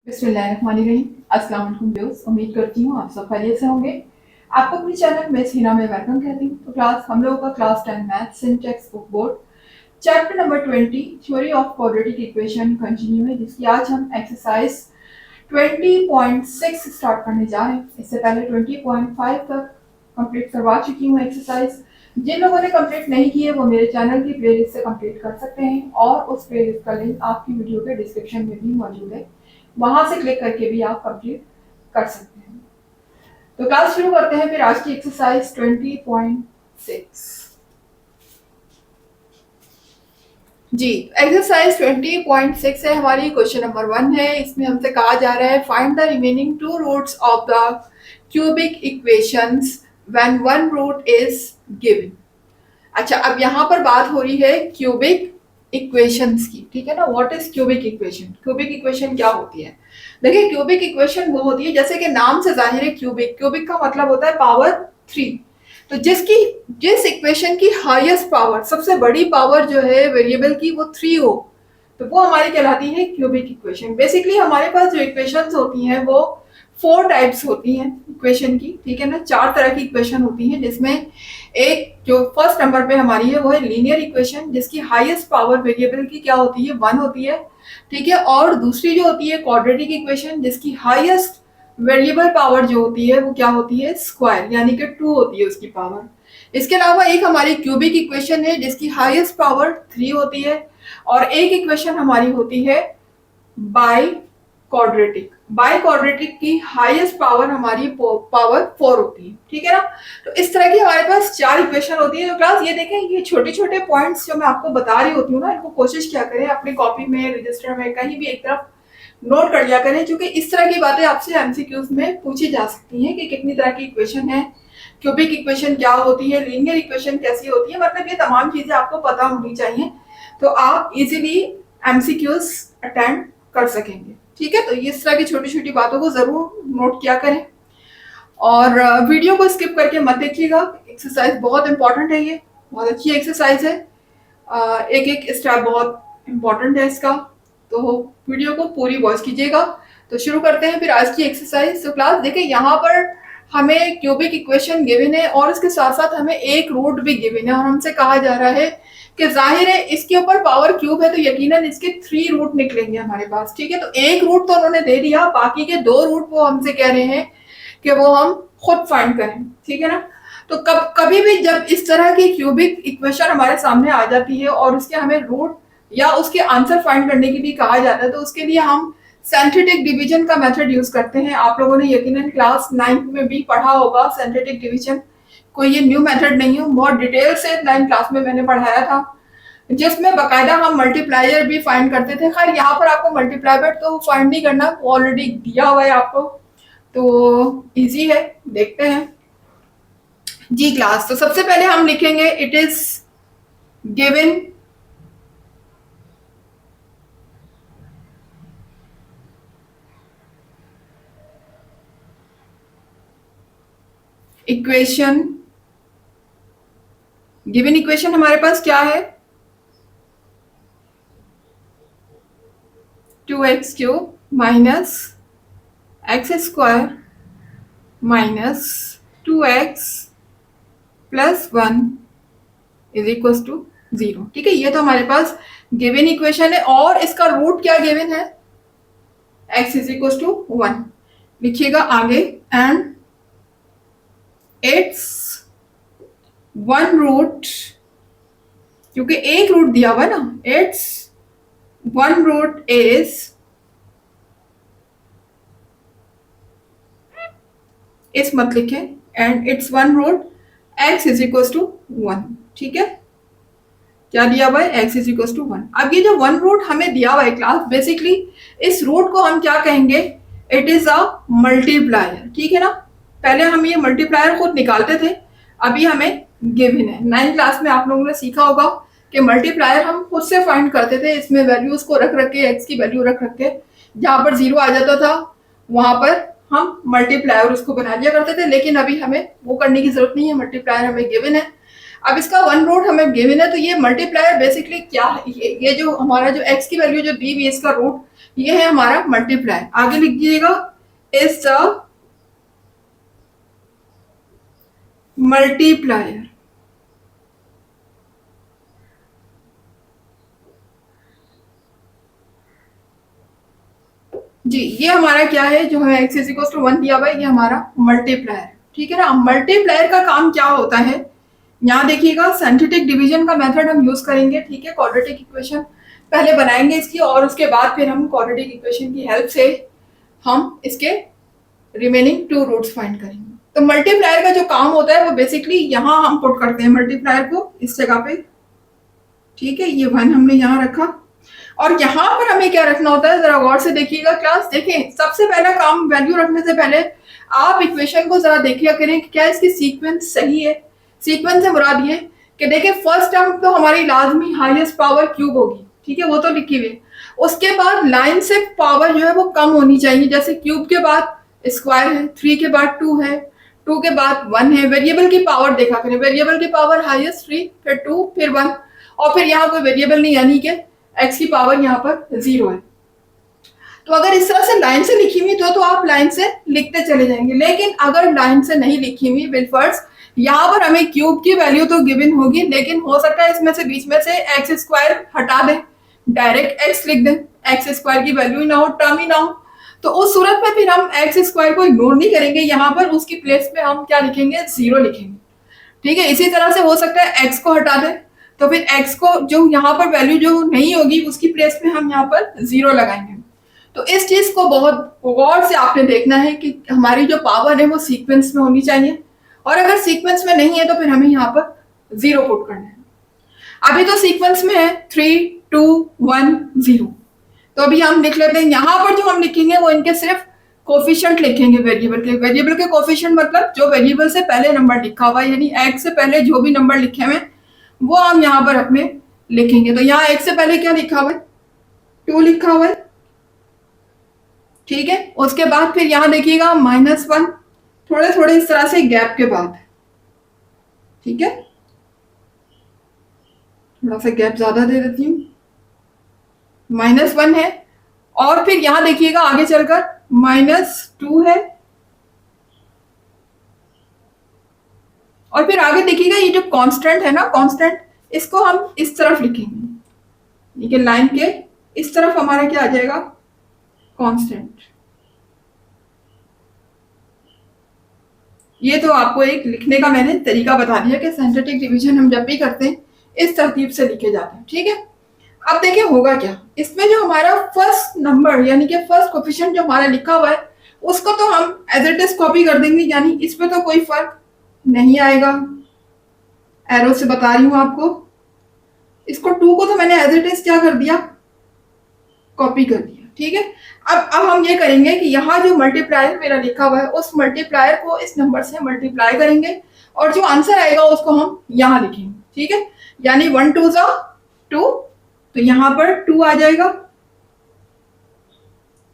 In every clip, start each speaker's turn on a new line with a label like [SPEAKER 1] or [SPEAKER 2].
[SPEAKER 1] बिस्मिल्लाहिर्रहमानिर्रहीम। अस्सलाम वालेकुम व्यूअर्स, उम्मीद करती हूँ आप सब खैरियत से होंगे। आपको अपने चैनल में हिना में वेलकम कहती हूँ। तो क्लास हम लोगों का class 10 math syntax book board chapter number 20 theory of quadratic equation continue है, जिसकी आज हम एक्सरसाइज 20.6 स्टार्ट करने जा रहे हैं। इससे पहले 20.5 तक कंप्लीट करवा चुकी हूँ एक्सरसाइज। जिन लोगों ने कंप्लीट नहीं की है वो मेरे चैनल की प्लेलिस्ट से कंप्लीट कर सकते हैं और उस प्लेलिस्ट का लिंक आपकी वीडियो के डिस्क्रिप्शन में भी मौजूद है, वहां से क्लिक करके भी आप कंप्लीट कर सकते हैं। तो क्लास शुरू करते हैं फिर आज की एक्सरसाइज 20.6। जी, एक्सरसाइज 20.6 है हमारी। क्वेश्चन नंबर 1 है। इसमें हमसे कहा जा रहा है find the remaining two roots of the cubic equations when one root is given. अच्छा, अब यहाँ पर बात हो रही है क्यूबिक इक्वेशंस की, ठीक है ना। What is cubic equation? Cubic equation क्या होती है? देखिए, क्यूबिक इक्वेशन वो होती है, जैसे कि नाम से जाहिर है, क्यूबिक क्यूबिक का मतलब होता है पावर 3। तो जिस इक्वेशन की हाईएस्ट पावर, सबसे बड़ी पावर जो है वेरिएबल की, वो 3 हो, तो वो हमारी कहलाती है क्यूबिक इक्वेशन। बेसिकली हमारे पास जो इक्वेशंस होती हैं वो 4 टाइप्स होती हैं इक्वेशन की, ठीक है ना। 4 तरह की इक्वेशन होती हैं, जिसमें एक जो फर्स्ट नंबर पे हमारी है वो है लीनियर इक्वेशन, जिसकी हाईएस्ट पावर वेरिएबल की क्या होती है? 1 होती है, ठीक है। और दूसरी जो होती है क्वाड्रेटिक इक्वेशन, जिसकी हाईएस्ट वेरिएबल पावर जो होती है वो क्या होती है? स्क्वायर, यानी कि 2 होती है उसकी पावर। इसके अलावा एक हमारी क्यूबिक इक्वेशन है जिसकी हाईएस्ट पावर 3 होती है, और एक इक्वेशन हमारी होती है बाई क्वाड्रेटिक। बाई क्वाड्रेटिक की हाईएस्ट पावर हमारी पावर 4 होती है, ठीक है ना। तो इस तरह की हमारे पास 4 इक्वेशन होती है। तो क्लास ये देखें, ये छोटे छोटे पॉइंट्स जो मैं आपको बता रही होती हूँ ना, इनको कोशिश क्या करें अपनी कॉपी में, रजिस्टर में, कहीं भी एक तरफ नोट कर लिया करें, क्योंकि इस तरह की बातें आपसे एमसीक्यूज में पूछी जा सकती हैं कि कितनी तरह की इक्वेशन है, क्यूबिक इक्वेशन क्या होती है, लीनियर इक्वेशन कैसी होती है। मतलब ये तमाम चीजें आपको पता होनी चाहिए, तो आप इजीली एमसीक्यूज अटेंड कर सकेंगे, ठीक है। तो इस तरह की छोटी छोटी बातों को जरूर नोट किया करें और वीडियो को स्किप करके मत देखिएगा। एक्सरसाइज बहुत इंपॉर्टेंट है, ये बहुत अच्छी एक्सरसाइज है। एक एक स्टेप बहुत इंपॉर्टेंट है इसका, तो वीडियो को पूरी वॉच कीजिएगा। तो शुरू करते हैं फिर आज की एक्सरसाइज। तो क्लास देखिए, यहाँ पर हमें क्यूबिक इक्वेशन गिवन है और इसके साथ साथ हमें एक रूट भी गिवन है, और हमसे कहा जा रहा है कि जाहिर है इसके ऊपर पावर क्यूब है तो यकीनन इसके 3 रूट निकलेंगे हमारे पास, ठीक है। तो एक रूट तो उन्होंने दे दिया, बाकी के 2 रूट वो हमसे कह रहे हैं कि वो हम खुद फाइंड करें, ठीक है ना। तो कभी भी जब इस तरह की क्यूबिक इक्वेशन हमारे सामने आ जाती है और उसके हमें रूट या उसके आंसर फाइंड करने के लिए कहा जाता है, तो उसके लिए हम सिंथेटिक डिवीजन का मेथड यूज करते हैं। आप लोगों ने यकीनन क्लास 9 में भी पढ़ा होगा सिंथेटिक डिवीजन। कोई ये न्यू मेथड नहीं है, बहुत डिटेल से 9 क्लास में मैंने पढ़ाया था, जिसमें बाकायदा हम मल्टीप्लायर भी फाइंड करते थे। खैर यहाँ पर आपको मल्टीप्लायर तो फाइंड नहीं करना, ऑलरेडी दिया हुआ है आपको, तो इजी है। देखते हैं जी क्लास। तो सबसे पहले हम लिखेंगे it is given equation. Given equation हमारे पास क्या है? 2x cube minus x square minus 2x plus 1 is equal to 0, ठीक है। ये तो हमारे पास गिवन इक्वेशन है, और इसका रूट क्या गिवन है? x इज इक्वल टू 1 लिखिएगा आगे, एंड इट्स वन रूट, क्योंकि एक रूट दिया हुआ ना, इट्स वन रूट इज इस मत लिखे, and it's one root x is equal to 1, ठीक है। क्या दिया हुआ है? x is equal to 1। अब ये जो वन रूट हमें दिया हुआ है क्लास, बेसिकली इस रूट को हम क्या कहेंगे? इट इज अ मल्टीप्लायर, ठीक है ना। पहले हम ये मल्टीप्लायर खुद निकालते थे, अभी हमें गिवन है। 9 क्लास में आप लोगों ने सीखा होगा कि मल्टीप्लायर हम खुद से फाइंड करते थे, इसमें वैल्यूज को रख रख के, x की वैल्यू रख रख के, जहां पर 0 आ जाता था वहां पर हम मल्टीप्लायर उसको बना लिया करते थे। लेकिन अभी हमें वो करने की जरूरत नहीं है, मल्टीप्लायर हमें गिवन है। अब इसका वन रूट हमें गिवन है, तो ये मल्टीप्लायर बेसिकली क्या है? ये जो हमारा जो x की वैल्यू जो दी हुई है, इसका रूट ये है हमारा मल्टीप्लायर। आगे लिख दीजिएगा इज द मल्टीप्लायर। जी, ये हमारा क्या है, जो है x इज इक्वल टू 1 दिया हुआ है, ये हमारा मल्टीप्लायर। ठीक है ना। मल्टीप्लायर का काम क्या होता है, यहाँ देखिएगा सिंथेटिक डिवीजन का मेथड हम यूज करेंगे। ठीक है, क्वाड्रेटिक इक्वेशन पहले बनाएंगे इसकी, और उसके बाद फिर हम क्वाड्रेटिक इक्वेशन की हेल्प से हम इसके रिमेनिंग टू रूट्स फाइंड करेंगे। तो मल्टीप्लायर का जो काम होता है वो बेसिकली यहाँ हम पुट करते हैं मल्टीप्लायर को इस जगह पे। ठीक है, ये 1 हमने यहाँ रखा, और यहाँ पर हमें क्या रखना होता है, जरा गौर से देखिएगा क्लास। देखें, सबसे पहला काम वैल्यू रखने से पहले आप इक्वेशन को जरा देखिए करें कि क्या इसकी सीक्वेंस सही है। सीक्वेंस से मुराद ये कि देखिए फर्स्ट टर्म तो हमारी लाजमी हाईएस्ट पावर क्यूब होगी। ठीक है, वो तो लिखी हुई है। उसके बाद लाइन से पावर जो है वो कम होनी चाहिए, जैसे क्यूब के बाद स्क्वायर है, 3 के बाद 2 है, 2 के बाद 1 है। वेरिएबल की पावर देखा करें, वेरिएबल की पावर हाईएस्ट 3, फिर 2, फिर 1, और फिर यहाँ कोई वेरिएबल नहीं, यानी कि x की पावर यहाँ पर 0 है। तो अगर इस तरह से लाइन से लिखी हुई तो आप लाइन से लिखते चले जाएंगे, लेकिन अगर लाइन से नहीं लिखी हुई बिलफर्ज, यहाँ पर हमें क्यूब की वैल्यू तो गिवन होगी, लेकिन हो सकता है इसमें से बीच में से एक्स स्क्वायर हटा दें, डायरेक्ट एक्स लिख दें, एक्स स्क्वायर की वैल्यू ही ना हो, टर्म ही ना हो। तो उस सूरत में फिर हम एक्स स्क्वायर को इग्नोर नहीं करेंगे, यहाँ पर उसकी प्लेस पे हम क्या लिखेंगे, 0 लिखेंगे। ठीक है, इसी तरह से हो सकता है एक्स को हटा दें, तो फिर x को जो यहाँ पर वैल्यू जो नहीं होगी उसकी प्लेस में हम यहाँ पर 0 लगाएंगे। तो इस चीज को बहुत गौर से आपने देखना है कि हमारी जो पावर है वो सीक्वेंस में होनी चाहिए, और अगर सीक्वेंस में नहीं है तो फिर हमें यहाँ पर 0 पुट करना है। अभी तो सीक्वेंस में है 3, 2, 1, 0। तो अभी हम लिख लेते हैं, यहाँ पर जो हम लिखेंगे वो इनके सिर्फ कोफिशिएंट लिखेंगे वेरिएबल के। वेरिएबल के कोफिशिएंट मतलब जो वेरिएबल से पहले नंबर लिखा हुआ है, यानी x से पहले जो भी नंबर लिखे हुए वो हम यहाँ पर अपने लिखेंगे। तो यहाँ x से पहले क्या लिखा हुआ है, 2 लिखा हुआ है। ठीक है, उसके बाद फिर यहाँ देखिएगा -1, थोड़े थोड़े इस तरह से गैप के बाद। ठीक है, थोड़ा सा गैप ज्यादा दे देती हूँ, -1 है, और फिर यहाँ देखिएगा आगे चलकर -2 है, और फिर आगे देखिएगा ये जो कांस्टेंट है ना, कांस्टेंट, इसको हम इस तरफ लिखेंगे, ठीक है, लाइन के इस तरफ हमारा क्या आ जाएगा, कांस्टेंट। ये तो आपको एक लिखने का मैंने तरीका बता दिया कि सिंथेटिक डिवीजन हम जब भी करते हैं इस तरतीब से लिखे जाते हैं। ठीक है, अब देखिए होगा क्या, इसमें जो हमारा फर्स्ट नंबर यानी कि फर्स्ट कोफिशिएंट जो हमारा लिखा हुआ है उसको तो हम एज इट इज कॉपी कर देंगे, यानी इसमें तो कोई फर्क नहीं आएगा। एरो से बता रही हूं आपको, इसको 2 को तो मैंने एज इट इज क्या कर दिया, कॉपी कर दिया। ठीक है, अब हम ये करेंगे कि यहाँ जो मल्टीप्लायर मेरा लिखा हुआ है उस मल्टीप्लायर को इस नंबर से मल्टीप्लाई करेंगे, और जो आंसर आएगा उसको हम यहाँ लिखेंगे। ठीक है, यानी 1 2 जा 2, तो यहाँ पर 2 आ जाएगा,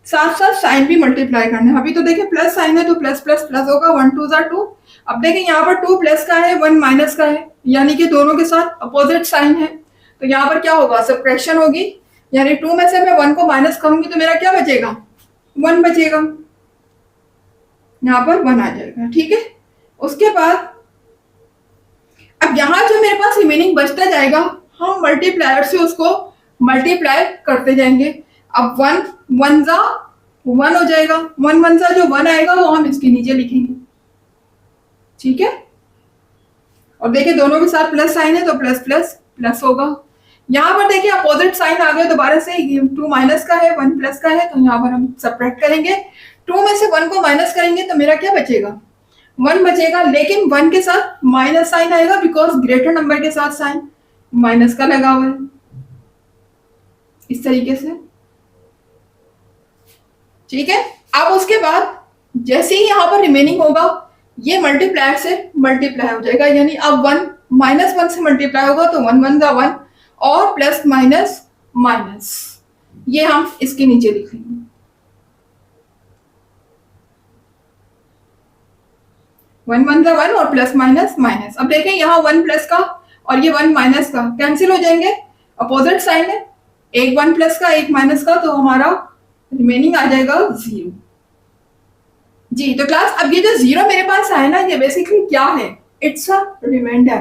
[SPEAKER 1] साथ साथ साइन भी मल्टीप्लाई करना है। अभी तो देखिए प्लस साइन है तो प्लस प्लस प्लस होगा, 1 2 जा 2। अब देखिए यहाँ पर 2 प्लस का है, 1 माइनस का है, यानी कि दोनों के साथ अपोजिट साइन है, तो यहाँ पर क्या होगा, सब्ट्रैक्शन होगी, यानी 2 में से मैं 1 को माइनस करूंगी तो मेरा क्या बचेगा, 1 बचेगा, यहाँ पर 1 आ जाएगा। ठीक है, उसके बाद अब यहाँ जो मेरे पास रिमेनिंग बचता जाएगा हम मल्टीप्लायर से उसको मल्टीप्लाई करते जाएंगे। अब 1 1 जा 1 हो जाएगा, 1 1 जा जो 1 आएगा वो हम इसके नीचे लिखेंगे। ठीक है, और देखिए दोनों के साथ प्लस साइन है तो प्लस प्लस प्लस होगा। यहाँ पर देखिए अपोजिट साइन आ गया दोबारा से, 2 माइनस का है 1 प्लस का है, तो यहाँ पर हम सब्ट्रैक्ट करेंगे, 2 में से 1 को माइनस करेंगे तो मेरा क्या बचेगा, 1 बचेगा, लेकिन 1 के साथ माइनस साइन आएगा बिकॉज ग्रेटर नंबर के साथ साइन माइनस का लगा हुआ है, इस तरीके से। ठीक है, अब उसके बाद जैसे ही यहाँ पर रिमेनिंग होगा ये मल्टीप्लायर से मल्टीप्लाई हो जाएगा, यानी अब 1 -1 से मल्टीप्लाई होगा तो 1 1 जा 1, और प्लस माइनस माइनस ये हम इसके नीचे लिख लेंगे। 1 1 जा 1 और प्लस माइनस माइनस। अब देखें यहाँ 1 प्लस का और ये 1 माइनस का कैंसिल हो जाएंगे, अपोजिट साइन है, एक 1 प्लस का एक माइनस का, तो हमारा रिमेनिंग आ जाएगा 0। जी तो क्लास अब ये जो 0 मेरे पास आया ना, ये बेसिकली क्या है? It's a reminder.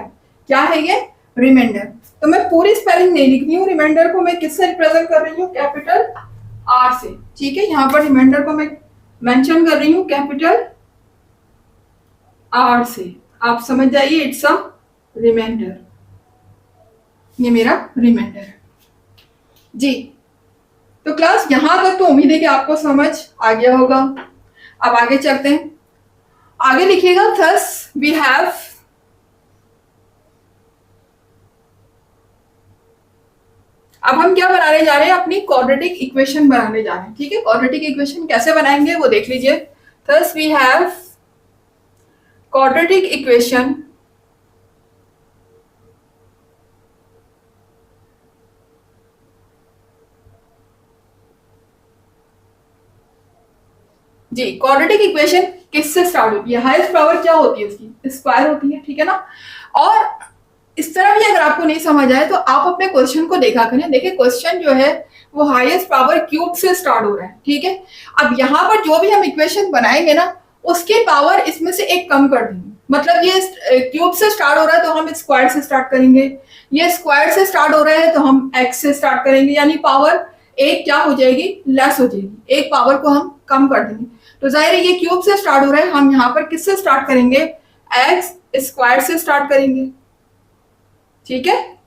[SPEAKER 1] क्या है ये? रिमाइंडर। तो मैं पूरी स्पेलिंग नहीं लिख रही हूँ, रिमाइंडर को मैं किससे रिप्रेजेंट कर रही हूँ? कैपिटल आर से। ठीक है, यहाँ पर रिमाइंडर को मैं मेंशन कर रही हूँ कैपिटल आर से। आप समझ जाइए, इट्स अ रिमाइंडर। ये मेरा रिमाइंडर है। जी तो क्लास यहां तक तो उम्मीद है कि आपको समझ आ गया होगा। अब आगे चलते हैं। आगे लिखिएगा, थस वी हैव अब हम क्या बनाने जा रहे हैं? अपनी क्वाड्रेटिक इक्वेशन बनाने जा रहे हैं। ठीक है, क्वाड्रेटिक इक्वेशन कैसे बनाएंगे वो देख लीजिए। Thus we have quadratic equation जी क्वाड्रेटिक इक्वेशन किससे स्टार्ट होती है? हाईएस्ट पावर क्या होती है उसकी? स्क्वायर होती है। ठीक है ना। और इस तरह भी अगर आपको नहीं समझ आए तो आप अपने क्वेश्चन को देखा करें। देखिए क्वेश्चन जो है वो हाईएस्ट पावर क्यूब से स्टार्ट हो रहा है। ठीक है, अब यहाँ पर जो भी हम इक्वेशन बनाएंगे ना, उसकी पावर इसमें से एक कम कर देंगे। मतलब ये क्यूब से स्टार्ट हो रहा है तो हम स्क्वायर से स्टार्ट करेंगे, ये स्क्वायर से स्टार्ट हो रहा है तो हम एक्स से स्टार्ट करेंगे, यानी पावर एक क्या हो जाएगी? लेस हो जाएगी। एक पावर को हम कम कर देंगे। तो जाहिर है ये क्यूब से स्टार्ट हो रहा है, हम यहाँ पर किससे स्टार्ट करेंगे? एक्स स्क्वायर से स्टार्ट करेंगे। ठीक है,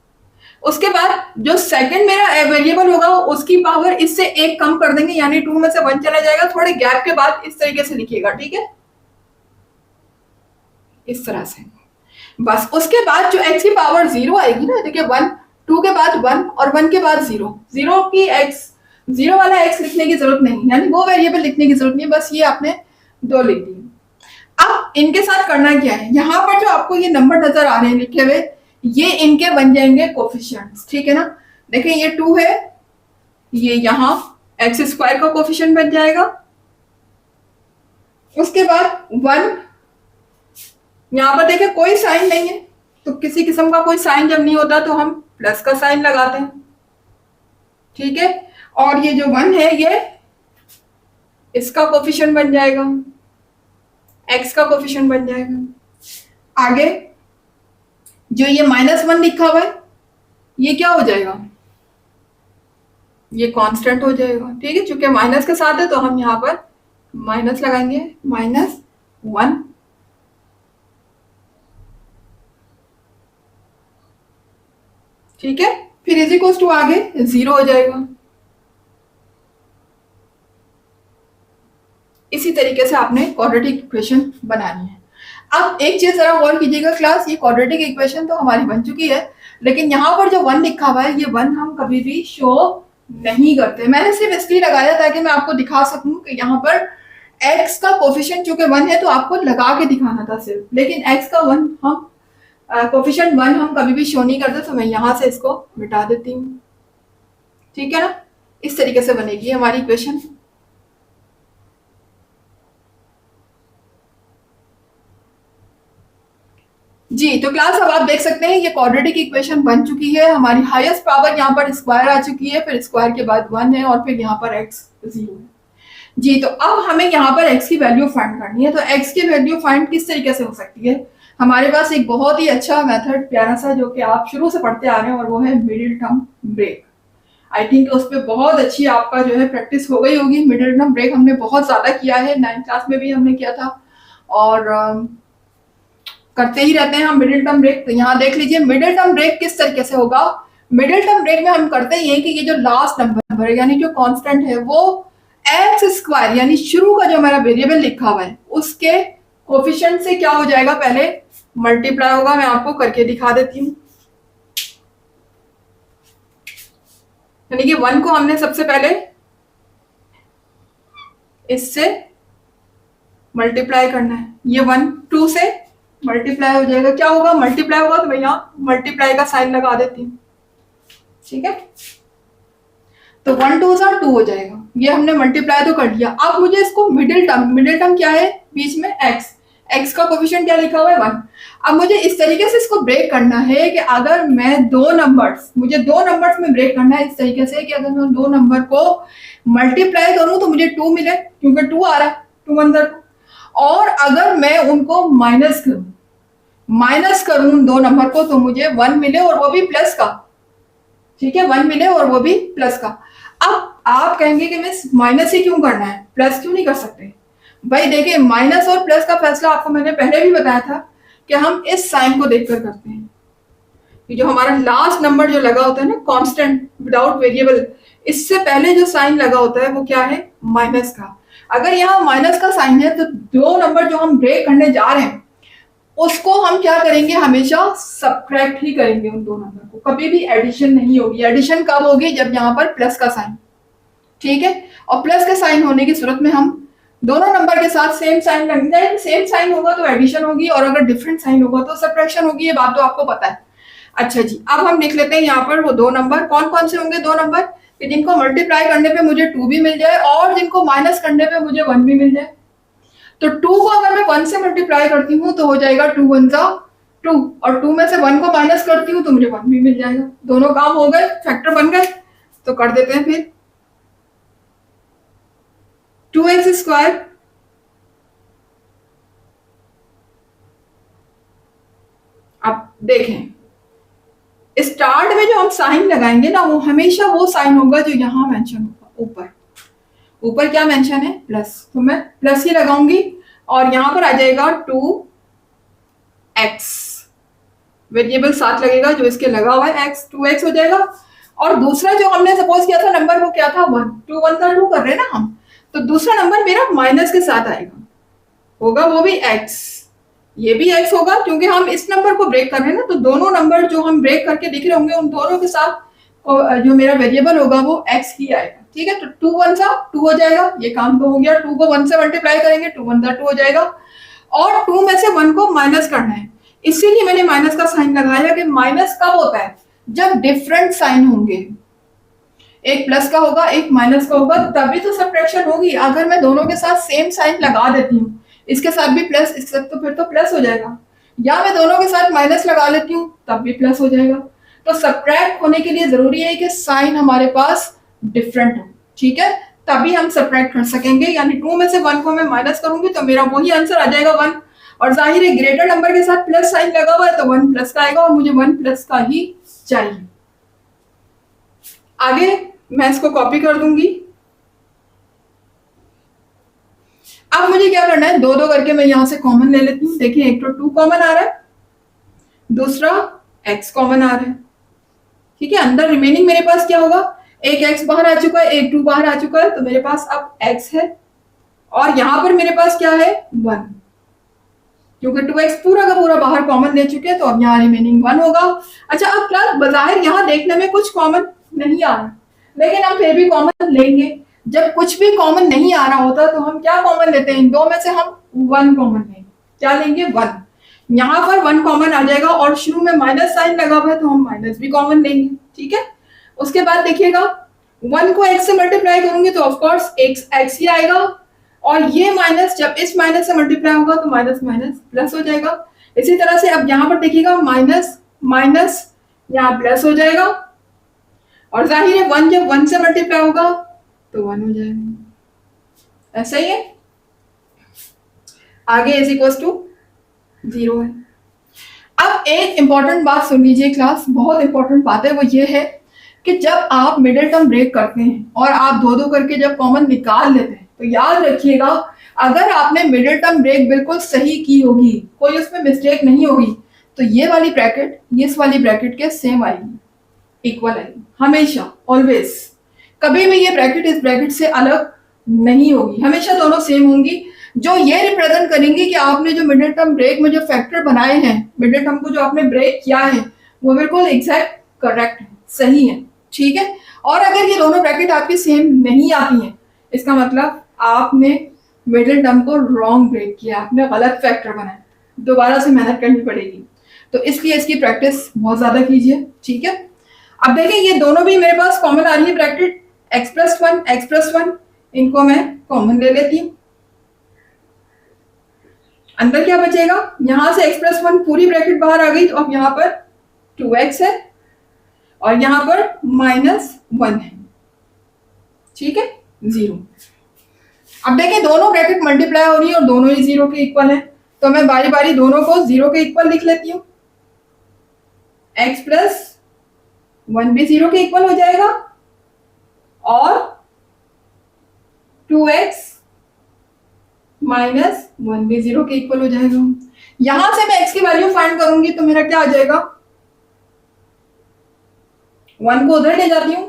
[SPEAKER 1] उसके बाद जो सेकंड मेरा वेरिएबल होगा उसकी पावर इससे एक कम कर देंगे, यानी 2 में से 1 चला जाएगा। थोड़े गैप के बाद इस तरीके से लिखिएगा। ठीक है, इस तरह से। बस उसके बाद जो x की पावर 0 आएगी ना, देखिए 1, 2 के बाद 1 और 1 के बाद 0, 0 की x, 0 वाला x लिखने की जरूरत नहीं, यानी वो वेरिएबल लिखने की जरूरत नहीं, बस ये आपने 2 लिख दिए। अब इनके साथ करना क्या है? यहाँ पर जो आपको ये नंबर नजर आ रहे हैं लिखे हुए, ये इनके बन जाएंगे कोफिशिएंट्स। ठीक है ना। देखिए ये 2 है, ये यहाँ एक्स स्क्वायर का कोफिशिएंट बन जाएगा। उसके बाद 1, यहाँ पर देखिए कोई साइन नहीं है, तो किसी किस्म का कोई साइन जब नहीं होता तो हम प्लस का साइन लगाते हैं। ठीक है, और ये जो 1 है ये इसका कोफिशिएंट बन जाएगा, एक्स का कोफिशिएंट बन जाएगा। आगे जो ये -1 लिखा हुआ है ये क्या हो जाएगा? ये कांस्टेंट हो जाएगा। ठीक है, चूंकि माइनस के साथ है तो हम यहाँ पर माइनस लगाएंगे, -1। ठीक है, फिर इज इक्वल्स टू आगे 0 हो जाएगा। इसी तरीके से आपने क्वाड्रेटिक इक्वेशन बनानी है। अब एक चीज जरा गौर कीजिएगा क्लास, ये क्वाड्रेटिक इक्वेशन तो हमारी बन चुकी है, लेकिन यहाँ पर जो 1 लिखा हुआ है ये 1 हम कभी भी शो नहीं करते। मैंने सिर्फ इसलिए लगाया ताकि मैं आपको दिखा सकूं कि यहाँ पर x का कोफिशिएंट चूंकि 1 है तो आपको लगा के दिखाना था सिर्फ, लेकिन x का 1 हम कोफिशिएंट 1 हम कभी भी शो नहीं करते, तो मैं यहाँ से इसको मिटा देती हूँ। ठीक है ना, इस तरीके से बनेगी हमारी इक्वेशन। जी तो क्लास अब आप देख सकते हैं ये क्वाड्रेटिक इक्वेशन बन चुकी है। हमारी हाईएस्ट पावर यहाँ पर स्क्वायर आ चुकी है, फिर स्क्वायर के बाद 1 है और फिर यहाँ पर x 0 है। जी तो अब हमें यहाँ पर x की वैल्यू फाइंड करनी है। तो x की वैल्यू फाइंड किस तरीके से हो सकती है? हमारे पास एक बहुत ही अच्छा मेथड प्यारा सा जो कि आप शुरू से पढ़ते आ रहे हैं, और वो है middle term break. I think उस पर बहुत अच्छी आपका जो है प्रैक्टिस हो गई होगी। मिडिल टर्म ब्रेक हमने बहुत ज्यादा किया है, 9th क्लास में भी हमने किया था और करते ही रहते हैं हम मिडिल टर्म ब्रेक। तो यहाँ देख लीजिए मिडिल टर्म ब्रेक किस तरीके से होगा। मिडिल टर्म ब्रेक में हम करते ही हैं कि ये जो लास्ट नंबर है यानी जो कांस्टेंट है वो एक्स स्क्वायर यानी शुरू का जो मेरा वेरिएबल लिखा हुआ है उसके कोफिशिएंट से क्या हो जाएगा? पहले मल्टीप्लाई होगा। मैं आपको करके दिखा देती हूँ। यानी कि 1 को हमने सबसे पहले इससे मल्टीप्लाई करना है। ये 1 2 से मल्टीप्लाई हो जाएगा। क्या होगा? मल्टीप्लाई होगा, तो मैं यहाँ मल्टीप्लाई का साइन लगा देती हूँ। ठीक है, तो 1 2 2 हो जाएगा। ये हमने मल्टीप्लाई तो कर लिया। अब मुझे इसको मिडिल टर्म क्या है बीच में? x, x का कोफिशिएंट क्या लिखा हुआ है 1। अब मुझे इस तरीके से इसको ब्रेक करना है कि अगर मैं मुझे दो नंबर्स में ब्रेक करना है इस तरीके से कि अगर मैं दो नंबर को मल्टीप्लाई करूं तो मुझे 2 मिले, क्योंकि 2 आ रहा है, 2 1 2। और अगर मैं उनको माइनस करूं उन दो नंबर को तो मुझे 1 मिले और वो भी प्लस का। ठीक है, 1 मिले और वो भी प्लस का। अब आप कहेंगे कि मिस माइनस ही क्यों करना है, प्लस क्यों नहीं कर सकते? भाई देखिए, माइनस और प्लस का फैसला आपको मैंने पहले भी बताया था कि हम इस साइन को देखकर करते हैं। जो हमारा लास्ट नंबर जो लगा होता है ना, कांस्टेंट विदाउट वेरिएबल, इससे पहले जो साइन लगा होता है वो क्या है, माइनस का। अगर यहाँ माइनस का साइन है तो दो नंबर जो हम ब्रेक करने जा रहे हैं उसको हम क्या करेंगे, हमेशा सब्ट्रैक्ट ही करेंगे उन दो नंबर को, कभी भी एडिशन नहीं होगी। एडिशन कब होगी, जब यहाँ पर प्लस का साइन, ठीक है। और प्लस के साइन होने की सूरत में हम दोनों नंबर के साथ सेम साइन लग जाए, सेम साइन होगा तो एडिशन होगी और अगर डिफरेंट साइन होगा तो सब्ट्रैक्शन होगी, ये बात तो आपको पता है। अच्छा जी, अब हम लिख लेते हैं यहाँ पर वो दो नंबर कौन कौन से होंगे, दो नंबर कि जिनको मल्टीप्लाई करने पे मुझे 2 भी मिल जाए और जिनको माइनस करने पे मुझे 1 भी मिल जाए। तो 2 को अगर मैं 1 से मल्टीप्लाई करती हूँ तो हो जाएगा 2 1 जा 2, और 2 में से 1 को माइनस करती हूँ तो मुझे 1 भी मिल जाएगा। दोनों काम हो गए, फैक्टर बन गए। तो कर देते हैं फिर 2x स्क्वायर अब देखें, स्टार्ट में जो हम साइन लगाएंगे ना वो हमेशा वो साइन होगा जो यहां मेंशन होगा। ऊपर ऊपर क्या मेंशन है, प्लस, तो मैं प्लस ही लगाऊंगी और यहां पर आ जाएगा 2x, वेरिएबल साथ लगेगा जो इसके लगा हुआ है x, 2x हो जाएगा। और दूसरा जो हमने सपोज किया था नंबर वो क्या था 1, 2 1 था 2 कर रहे हैं ना हम, तो दूसरा नंबर मेरा माइनस के साथ आएगा, होगा वो भी x, ये भी x होगा क्योंकि हम इस नंबर को ब्रेक कर रहे हैं ना, तो दोनों नंबर जो हम ब्रेक करके दिख रहे होंगे उन दोनों के साथ जो मेरा वेरिएबल होगा वो x ही आएगा। ठीक है, तो 2 1 सा 2 हो जाएगा, ये काम तो हो गया। 2 को 1 से मल्टीप्लाई करेंगे 2 1 सा 2 हो जाएगा और 2 में से 1 को माइनस करना है, इसीलिए मैंने माइनस का साइन लगाया कि माइनस कब होता है, जब डिफरेंट साइन होंगे, एक प्लस का होगा एक माइनस का होगा, तभी तो सब्ट्रैक्शन होगी। अगर मैं दोनों के साथ सेम साइन लगा देती हूँ, इसके साथ भी प्लस इसके साथ, तो फिर तो प्लस हो जाएगा, या मैं दोनों के साथ माइनस लगा लेती हूँ तब भी प्लस हो जाएगा। तो सब्ट्रैक्ट होने के लिए जरूरी है कि साइन हमारे पास डिफरेंट हो, ठीक है, तभी हम सब्ट्रैक्ट कर सकेंगे। यानी 2 में से 1 को मैं माइनस करूंगी तो मेरा वही आंसर आ जाएगा 1, और जाहिर है ग्रेटर नंबर के साथ प्लस साइन लगा हुआ है तो 1 प्लस का आएगा और मुझे 1 प्लस का ही चाहिए। आगे मैं इसको कॉपी कर दूंगी। अब मुझे क्या करना है, दो दो करके मैं यहां से कॉमन ले लेती हूँ। देखिए, एक तो 2 कॉमन आ रहा है, दूसरा x कॉमन आ रहा है। ठीक है, अंदर रिमेनिंग मेरे पास क्या होगा, एक x बाहर आ चुका है, एक 2 बाहर आ चुका है, तो मेरे पास अब x है और यहां पर मेरे पास क्या है 1, क्योंकि 2x पूरा का पूरा बाहर कॉमन ले चुके हैं तो अब यहाँ रिमेनिंग 1 होगा। अच्छा, अब क्लास बाहर यहाँ देखने में कुछ कॉमन नहीं आ रहा, लेकिन हम फिर भी कॉमन लेंगे। जब कुछ भी कॉमन नहीं आ रहा होता तो हम क्या कॉमन लेते हैं, इन दो में से हम 1 कॉमन लेंगे। क्या लेंगे, 1। यहाँ पर 1 कॉमन आ जाएगा और शुरू में माइनस साइन लगा हुआ है तो हम माइनस भी कॉमन लेंगे। ठीक है, उसके बाद देखिएगा 1 को x से मल्टीप्लाई करूंगी तो ऑफकोर्स x ही आएगा, और ये माइनस जब इस माइनस से मल्टीप्लाई होगा तो माइनस माइनस प्लस हो जाएगा। इसी तरह से अब यहाँ पर देखिएगा माइनस माइनस यहाँ प्लस हो जाएगा, और जाहिर है 1 जब 1 से मल्टीप्लाई होगा तो 1 हो जाएगा। ऐसा ही है, आगे इज इक्वल टू 0 है। अब एक इंपॉर्टेंट बात सुन लीजिए क्लास, बहुत इंपॉर्टेंट बात है, वो ये है कि जब आप मिडिल टर्म ब्रेक करते हैं और आप दो दो करके जब कॉमन निकाल लेते हैं तो याद रखिएगा, अगर आपने मिडिल टर्म ब्रेक बिल्कुल सही की होगी, कोई उसमें मिस्टेक नहीं होगी, तो ये वाली ब्रैकेट इस वाली ब्रैकेट के सेम आएगी, इक्वल आएगी हमेशा, ऑलवेज। कभी भी ये ब्रैकेट इस ब्रैकेट से अलग नहीं होगी, हमेशा दोनों सेम होंगी, जो ये रिप्रेजेंट करेंगे कि आपने जो मिडिल टर्म ब्रेक में जो फैक्टर बनाए हैं, मिडिल टर्म को जो आपने ब्रेक किया है वो बिल्कुल एग्जैक्ट करेक्ट है, सही है। ठीक है, और अगर ये दोनों ब्रैकेट आपकी सेम नहीं आती हैं, इसका मतलब आपने मिडिल टर्म को रॉन्ग ब्रेक किया, आपने गलत फैक्टर बनाया, दोबारा से मेहनत करनी पड़ेगी। तो इसलिए इसकी प्रैक्टिस बहुत ज्यादा कीजिए। ठीक है, अब देखिए ये दोनों भी मेरे पास कॉमन आ रही है ब्रैकेट, x+1 इनको मैं कॉमन ले लेती हूँ। अंदर क्या बचेगा, यहां से x प्लस 1 पूरी ब्रैकेट बाहर आ गई, तो अब यहाँ पर 2x है और यहाँ पर -1 है, ठीक है, 0। अब देखें दोनों ब्रैकेट मल्टीप्लाई हो रही है और दोनों ही 0 के इक्वल है, तो मैं बारी बारी दोनों को 0 के इक्वल लिख लेती हूँ। x प्लस 1 भी 0 के इक्वल हो जाएगा और 2x माइनस 1 भी 0 के इक्वल हो जाएगा। यहां से मैं x की वैल्यू फाइंड करूंगी तो मेरा क्या आ जाएगा, 1 को उधर ले जाती हूं,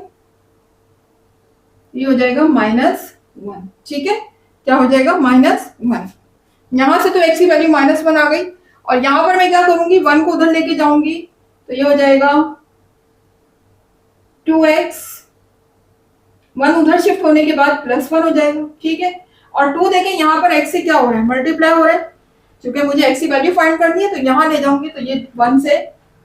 [SPEAKER 1] ये हो जाएगा -1, ठीक है, क्या हो जाएगा -1। यहां से तो x की वैल्यू -1 आ गई और यहां पर मैं क्या करूंगी, 1 को उधर लेके जाऊंगी तो ये हो जाएगा 2x, 1 उधर शिफ्ट होने के बाद +1 हो जाएगा, ठीक है। और 2 देखें यहाँ पर x से क्या हो रहा है, मल्टीप्लाई हो रहा है, क्योंकि मुझे x की वैल्यू फाइंड करनी है तो यहाँ ले जाऊंगी तो ये 1 से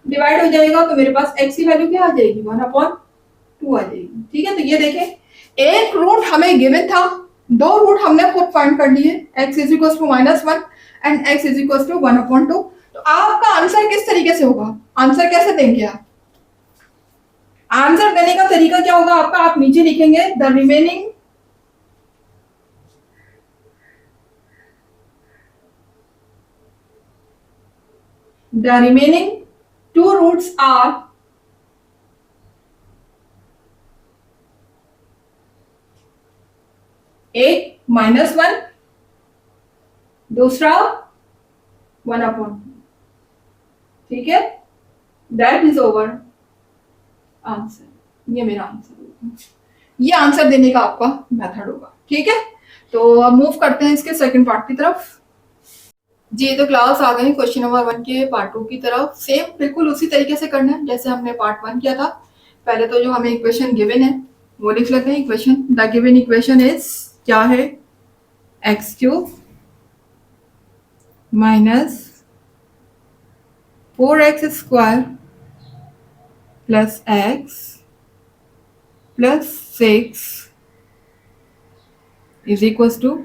[SPEAKER 1] डिवाइड हो जाएगा, तो मेरे पास x की वैल्यू क्या आ जाएगी, 1/2 आ जाएगी, ठीक है। तो ये देखें एक रूट हमें गिवन था, दो रूट हमने खुद फाइंड कर लिए, x is equal to -1 and x is equal to 1/2। तो आपका आंसर किस तरीके से होगा, आंसर कैसे देंगे आप, आंसर देने का तरीका क्या होगा आपका, आप नीचे लिखेंगे the remaining two roots are एक -1, दूसरा 1/2, ठीक है, दैट इज ओवर आंसर। ये मेरा आंसर होगा, ये आंसर देने का आपका मेथड होगा, ठीक है। तो अब मूव करते हैं इसके सेकंड पार्ट की तरफ। जी तो क्लास आ गई क्वेश्चन नंबर 1 के पार्ट 2 की तरफ। सेम बिल्कुल उसी तरीके से करना है जैसे हमने पार्ट 1 किया था। पहले तो जो हमें इक्वेशन गिवन है वो लिख लेते हैं। Equation, the given equation is क्या है, x³ minus 4x² plus x plus 6 is equal to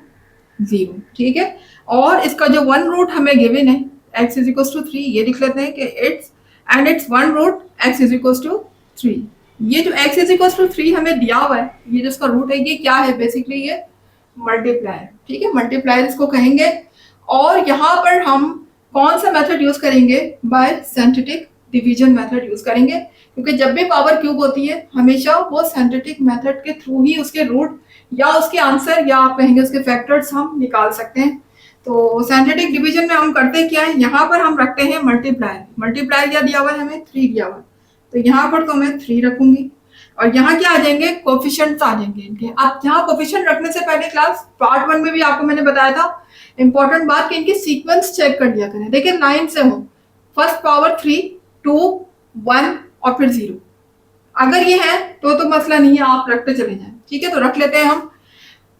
[SPEAKER 1] 0, ठीक है। और इसका जो वन रूट हमें गिवन है x इज इक्वल टू 3, ये लिख लेते हैं कि it's one root x is equal to 3। ये जो x इज इक्वल टू 3 हमें दिया हुआ है, ये जो इसका रूट है ये क्या है, बेसिकली ये मल्टीप्लायर, ठीक है, मल्टीप्लायर इसको कहेंगे। और यहाँ पर हम कौन सा मेथड यूज करेंगे, bye synthetic division method use करेंगे, क्योंकि जब भी पावर क्यूब होती है हमेशा वो सिंथेटिक मेथड के थ्रू ही उसके रूट या उसके आंसर या आप कहेंगे उसके फैक्टर्स हम निकाल सकते हैं। तो सिंथेटिक डिवीजन में हम करते क्या है, यहाँ पर हम रखते हैं मल्टीप्लायर। मल्टीप्लायर क्या दिया हुआ है हमें, 3 दिया हुआ है, तो यहाँ पर तो मैं 3 रखूंगी और यहाँ क्या आ जाएंगे, कोफिशिएंट्स आ जाएंगे इनके। अब यहाँ कोफिशिएंट रखने से पहले क्लास पार्ट 1 में भी आपको मैंने बताया था इंपॉर्टेंट बात कि इनकी सीक्वेंस चेक कर लिया करें। देखिए 9 से हो, फर्स्ट पावर 3, 2, 1 और फिर 0। अगर ये है तो मसला नहीं है, आप रखते चले जाएं, ठीक है। तो रख लेते हैं हम।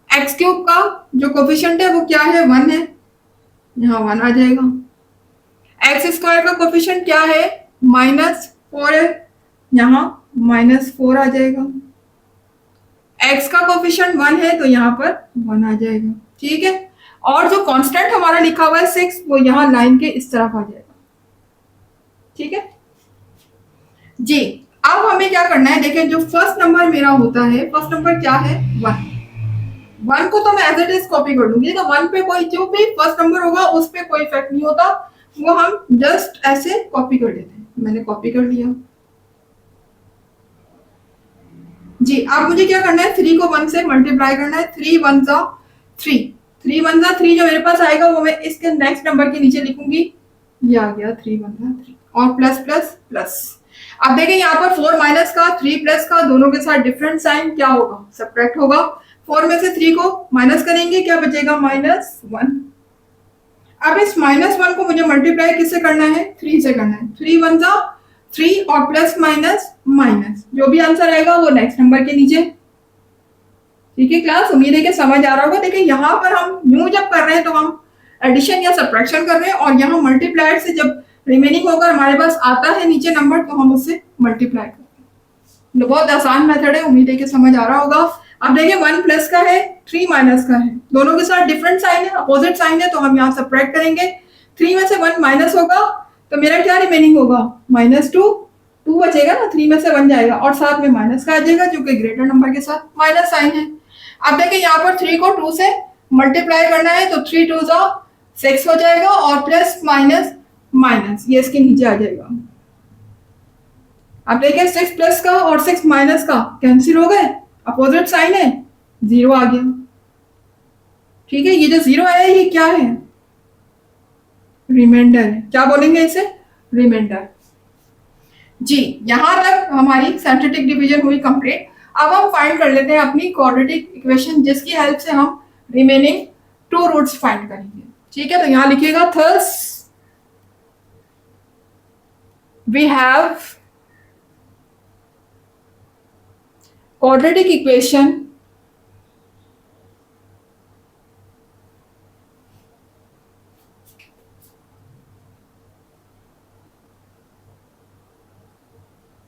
[SPEAKER 1] x³ का जो कोफिशिएंट है वो क्या है, 1 है, यहाँ 1 आ जाएगा। x² का कोफिशिएंट क्या है, -4 है, यहाँ -4 आ जाएगा। x का कोफिशिएंट 1 है तो यहाँ पर 1 आ जाएगा, ठीक है। और जो कांस्टेंट हमारा लिखा हुआ है 6, वो यहाँ लाइन के इस तरफ आ जाएगा, ठीक है जी। अब हमें क्या करना है, देखिए जो फर्स्ट नंबर मेरा होता है, फर्स्ट नंबर क्या है, 1 को तो मैं एज इट इज कॉपी कर लूंगी, तो 1 पे कोई जो भी फर्स्ट नंबर होगा उस पे कोई इफेक्ट नहीं होता, वो हम जस्ट ऐसे कॉपी कर लेते हैं। मैंने कॉपी कर लिया जी। अब मुझे क्या करना है, 3 को 1 से मल्टीप्लाई करना है। 3 1 जा 3, 3 1 जा 3 जो मेरे पास आएगा वो मैं इसके नेक्स्ट नंबर के नीचे लिखूंगी, ये आ गया 3 1 जा 3 और प्लस प्लस प्लस। अब देखें यहाँ पर 4 माइनस का 3 प्लस का दोनों के साथ डिफरेंट साइन क्या होगा, सब्ट्रैक्ट होगा। 4 में से 3 को माइनस करेंगे, क्या बचेगा, -1। अब इस -1 को मुझे मल्टीप्लाई किससे करना है, 3 से करना है। 3 1 जा 3 और प्लस माइनस माइनस, जो भी आंसर आएगा वो नेक्स्ट नंबर के नीचे, ठीक है क्लास। उम्मीद है कि समझ आ रहा होगा। देखिए यहाँ पर हम यूं जब कर रहे हैं तो हम एडिशन या सब्ट्रैक्शन कर रहे हैं, और यहाँ मल्टीप्लायर से जब रिमेनिंग होकर हमारे पास आता है नीचे नंबर तो हम उससे मल्टीप्लाई करते हैं। बहुत आसान मेथड है, उम्मीद है कि समझ आ रहा होगा। अब देखिए 1 प्लस का है, 3 माइनस का है, दोनों के साथ डिफरेंट साइन है, अपोजिट साइन है, तो हम यहाँ सब्ट्रैक्ट करेंगे। 3 में से 1 माइनस होगा तो मेरा क्या रिमेनिंग होगा, -2, 2 बचेगा ना, 3 में से 1 जाएगा और साथ में माइनस का आ जाएगा जो कि ग्रेटर नंबर के साथ माइनस साइन है। अब देखिए यहाँ पर 3 को 2 से मल्टीप्लाई करना है तो 3 2 6 हो जाएगा और प्लस माइनस माइनस ये इसके नीचे आ जाएगा। अब देखिए 6 प्लस का और 6 माइनस का कैंसिल हो गए, अपोजिट साइन है, 0 आ गया। ठीक है, ये जो 0 आया ये क्या है, रिमाइंडर है। क्या बोलेंगे इसे, रिमाइंडर। जी, यहां तक हमारी सिंथेटिक डिवीजन हुई कंप्लीट। अब हम फाइंड कर लेते हैं अपनी क्वाड्रेटिक इक्वेशन जिसकी हेल्प से हम रिमेनिंग 2 रूट्स फाइंड करेंगे। ठीक है, तो यहां लिखिएगा thus we have quadratic equation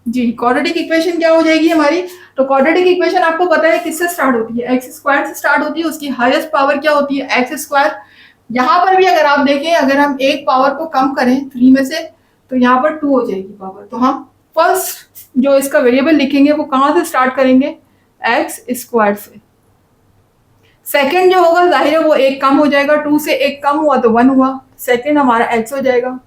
[SPEAKER 1] जी, क्वाड्रेटिक इक्वेशन क्या हो जाएगी हमारी, तो क्वाड्रेटिक इक्वेशन आपको पता है किससे स्टार्ट होती है, एक्स स्क्वायर से स्टार्ट होती है, उसकी हाईएस्ट पावर क्या होती है, एक्स स्क्वायर। यहाँ पर भी अगर आप देखें, अगर हम एक पावर को कम करें 3 में से तो यहाँ पर 2 हो जाएगी पावर, तो हम फर्स्ट जो इसका वेरिएबल लिखेंगे वो कहाँ से स्टार्ट करेंगे, एक्स स्क्वायर से। सेकंड जो होगा जाहिर है वो एक कम हो जाएगा, 2 से एक कम हुआ तो 1 हुआ, सेकंड हमारा एक्स हो जाएगा,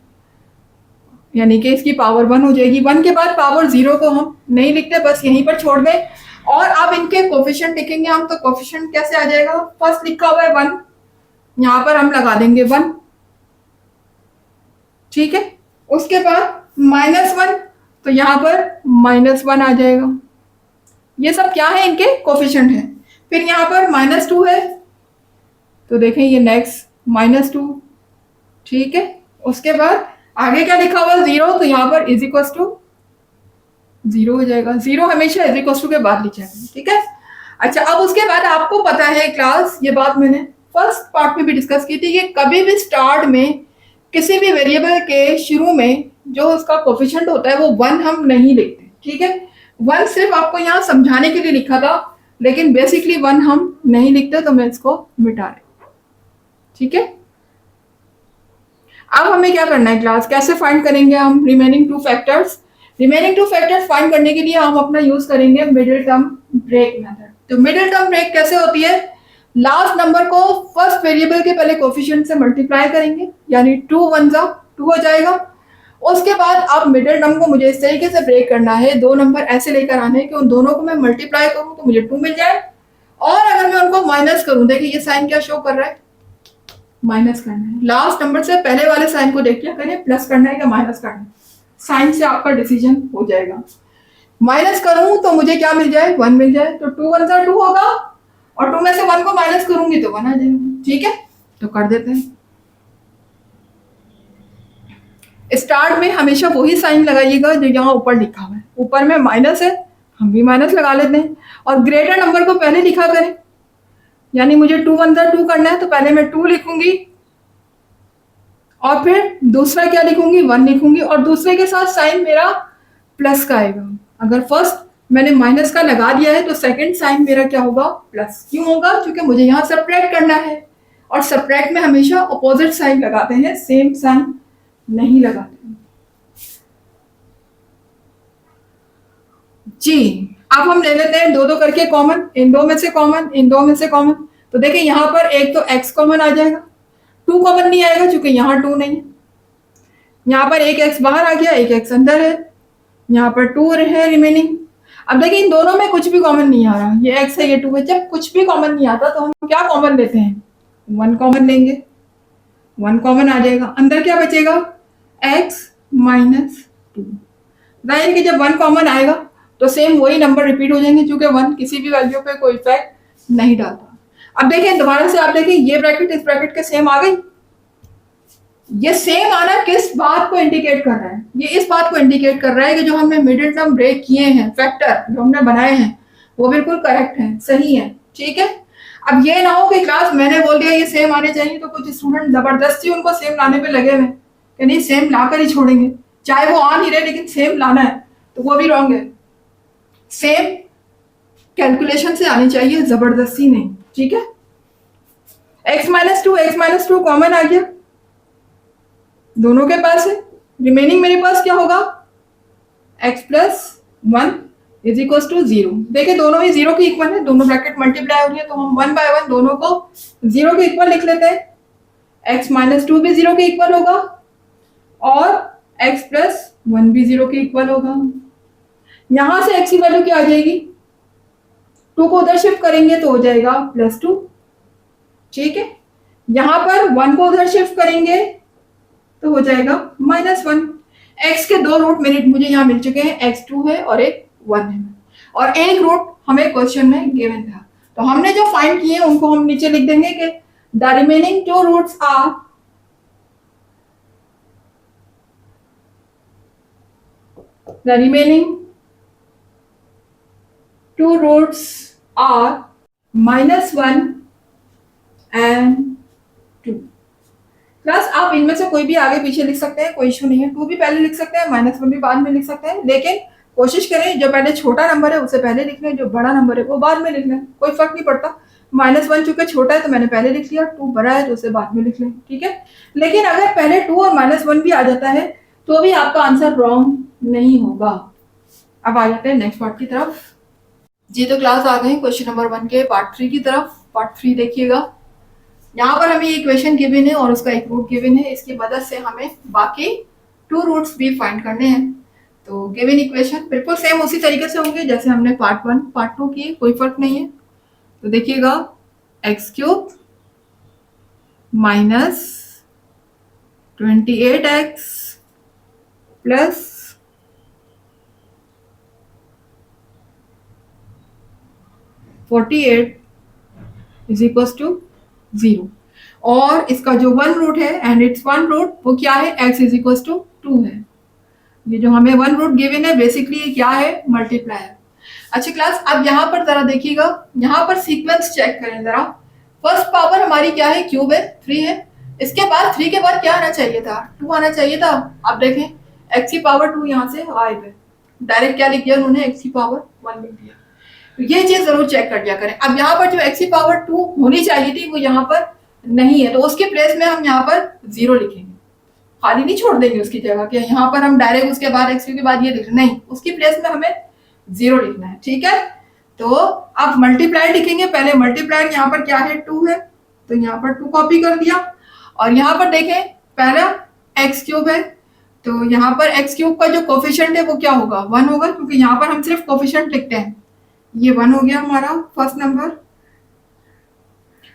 [SPEAKER 1] यानी कि इसकी पावर 1 हो जाएगी। 1 के बाद पावर 0 को हम नहीं लिखते, बस यहीं पर छोड़ दें। और अब इनके कोफिशिएंट लिखेंगे हम, तो कोफिशिएंट कैसे आ जाएगा, फर्स्ट लिखा हुआ है 1, यहाँ पर हम लगा देंगे 1। ठीक है, उसके बाद -1, तो यहाँ पर -1 आ जाएगा। ये सब क्या है, इनके कोफिशिएंट है। फिर यहाँ पर -2 है, तो देखें ये नेक्स्ट -2। ठीक है, उसके बाद आगे क्या लिखा हुआ है 0, तो यहाँ पर इज इक्वल टू 0 हो जाएगा। 0 हमेशा इज इक्वल टू के बाद लिखा है। ठीक है, अच्छा, अब उसके बाद आपको पता है क्लास, ये बात मैंने फर्स्ट पार्ट में भी डिस्कस की थी कि कभी भी स्टार्ट में किसी भी वेरिएबल के शुरू में जो उसका कोफिशिएंट होता है वो 1 हम नहीं लिखते। ठीक है, 1 सिर्फ आपको यहाँ समझाने के लिए लिखा था, लेकिन बेसिकली 1 हम नहीं लिखते, तो मैं इसको मिटा रही हूँ। ठीक है, अब हमें क्या करना है क्लास, कैसे फाइंड करेंगे हम remaining 2 factors. Remaining 2 factors find करने के लिए हम अपना यूज करेंगे मिडिल टर्म ब्रेक मेथड। तो मिडिल टर्म ब्रेक कैसे होती है, लास्ट नंबर को फर्स्ट वेरिएबल के पहले कोफिशिएंट से मल्टीप्लाई करेंगे, यानी 2 1 2 हो जाएगा। उसके बाद अब मिडिल टर्म को मुझे इस तरीके से ब्रेक करना है, 2 नंबर ऐसे लेकर आने हैं कि उन दोनों को मैं मल्टीप्लाई करूं तो मुझे 2 मिल जाए, और अगर मैं उनको माइनस करूं, देखिए ये साइन क्या शो कर रहा है, माइनस करना है। लास्ट नंबर से पहले वाले साइन को देख लिया करें, प्लस करना है या माइनस करना है, साइन से आपका डिसीजन हो जाएगा। माइनस करूं तो मुझे क्या मिल जाए, 1 मिल जाए, तो 2 1 2 होगा, और 2 में से 1 को माइनस करूंगी तो 1 आ जाएगा। ठीक है, तो कर देते हैं। स्टार्ट में हमेशा वही साइन लगाइएगा जो यहाँ ऊपर लिखा हुआ है, ऊपर में माइनस है हम भी माइनस लगा लेते हैं, और ग्रेटर नंबर को पहले लिखा करें, यानी मुझे 2 1 2 करना है तो पहले मैं 2 लिखूंगी और फिर दूसरा क्या लिखूंगी, 1 लिखूंगी, और दूसरे के साथ साइन मेरा प्लस का आएगा। अगर फर्स्ट मैंने माइनस का लगा दिया है तो सेकंड साइन मेरा क्या होगा, प्लस। क्यों होगा, क्योंकि मुझे यहाँ सब्ट्रैक्ट करना है, और सब्ट्रैक्ट में हमेशा अपोजिट साइन लगाते हैं, सेम साइन नहीं लगाते। जी, अब हम ले लेते हैं 2 2 करके कॉमन, इन 2 में से कॉमन, इन 2 में से कॉमन, तो देखिए यहाँ पर एक तो x कॉमन आ जाएगा, 2 कॉमन नहीं आएगा क्योंकि यहाँ 2 नहीं है, यहाँ पर एक x बाहर आ गया, एक x अंदर है, यहाँ पर 2 है रिमेनिंग। अब देखिए इन दोनों में कुछ भी कॉमन नहीं आ रहा, ये x है ये 2 है, जब कुछ भी कॉमन नहीं आता तो हम क्या कॉमन लेते हैं, 1 कॉमन लेंगे, 1 कॉमन आ जाएगा, अंदर क्या बचेगा, x माइनस 2। जाहिर कि जब 1 कॉमन आएगा तो सेम वही नंबर रिपीट हो जाएंगे, क्योंकि 1 किसी भी वैल्यू पे कोई इफेक्ट नहीं डालता। अब देखिए दोबारा से आप देखिए, ये ब्रैकेट इस ब्रैकेट के सेम आ गई। ये सेम आना किस बात को इंडिकेट कर रहा है, ये इस बात को इंडिकेट कर रहा है कि जो हमने मिडिल टर्म ब्रेक किए हैं, फैक्टर जो हमने बनाए हैं वो बिल्कुल करेक्ट है, सही है। ठीक है, अब ये ना हो कि क्लास मैंने बोल दिया ये सेम आने चाहिए तो कुछ स्टूडेंट जबरदस्ती उनको सेम लाने पे लगे हुए कि नहीं सेम लाकर ही छोड़ेंगे, चाहे वो आ नहीं रहे लेकिन सेम लाना है, तो वो भी रॉन्ग है। सेम कैलकुलेशन से आनी चाहिए, जबरदस्ती नहीं, ठीक है। x -2 कॉमन आ गया, दोनों के पास है। रिमेनिंग मेरे पास क्या होगा, x plus 1 is equal to 0। देखिए दोनों ही 0 के इक्वल है, दोनों ब्रैकेट मल्टीप्लाई हो रही है, तो हम 1 बाय 1 दोनों को 0 के इक्वल लिख लेते हैं। x -2 भी 0 के इक्वल होगा और x प्लस 1 भी 0 के इक्वल होगा। यहां से x की वैल्यू क्या आ जाएगी, 2 को उधर शिफ्ट करेंगे तो हो जाएगा +2, ठीक है। यहां पर 1 को उधर शिफ्ट करेंगे तो हो जाएगा -1। x के 2 रूट मुझे यहाँ मिल चुके हैं, x2 है और एक 1 है, और एक रूट हमें क्वेश्चन में गिवन था। तो हमने जो फाइंड किए उनको हम नीचे लिख देंगे कि the remaining 2 roots are -1 and 2। Plus आप इनमें से कोई भी आगे पीछे लिख सकते हैं, कोई इशू नहीं है। 2 भी पहले लिख सकते हैं, -1 भी बाद में लिख सकते हैं, लेकिन कोशिश करें जो पहले छोटा नंबर है उसे पहले लिख लें, जो बड़ा नंबर है वो बाद में लिख लें, कोई फर्क नहीं पड़ता। -1 चूंकि छोटा है तो मैंने पहले लिख लिया, 2 बड़ा है तो उसे बाद में लिख लें, ठीक है। लेकिन अगर पहले 2 और -1 भी आ जाता है तो भी आपका आंसर रॉन्ग नहीं होगा। अब आ जाते हैं नेक्स्ट पार्ट की तरफ। जी तो क्लास आ गई क्वेश्चन नंबर 1 के पार्ट 3 की तरफ। पार्ट 3 देखिएगा, यहाँ पर हमें इक्वेशन गिवन है और उसका एक रूट गिवन है, इसकी मदद से हमें बाकी 2 रूट्स भी फाइंड करने हैं। तो गिवन इक्वेशन बिल्कुल सेम उसी तरीके से होंगे जैसे हमने पार्ट 1 पार्ट 2 किए, कोई फर्क नहीं है। तो देखिएगा x³ minus 28x plus 48 is equal to 0, और इसका जो 1 रूट है एंड इट्स 1 रूट वो क्या है, x इज इक्वल टू 2 है। ये जो हमें 1 रूट गिवन है बेसिकली क्या है, मल्टीप्लायर। अच्छा क्लास, अब यहाँ पर जरा देखिएगा, यहाँ पर सीक्वेंस चेक करें जरा। फर्स्ट पावर हमारी क्या है, क्यूब है, 3 है। इसके बाद 3 के बाद क्या आना चाहिए था, 2 आना चाहिए था। आप देखें x की पावर 2 यहाँ से गायब है, डायरेक्ट क्या लिख दिया उन्होंने, x की पावर 1 लिख दिया। तो ये चीज जरूर चेक कर दिया करें। अब यहाँ पर जो x की पावर 2 होनी चाहिए थी वो यहाँ पर नहीं है, तो उसके प्लेस में हम यहाँ पर 0 लिखेंगे, खाली नहीं छोड़ देंगे उसकी जगह कि यहाँ पर हम डायरेक्ट उसके बाद x के बाद ये लिख, नहीं, उसकी प्लेस में हमें 0 लिखना है, ठीक है। तो आप मल्टीप्लाई लिखेंगे, पहले मल्टीप्लायर यहाँ पर क्या है, 2 है, तो यहाँ पर 2 कॉपी कर दिया, और यहाँ पर देखें पहला x³ है, तो यहाँ पर x³ का जो कोफिशिएंट है वो क्या होगा, 1 होगा, क्योंकि यहाँ पर हम सिर्फ कोफिशिएंट लिखते हैं। ये 1 हो गया हमारा फर्स्ट नंबर।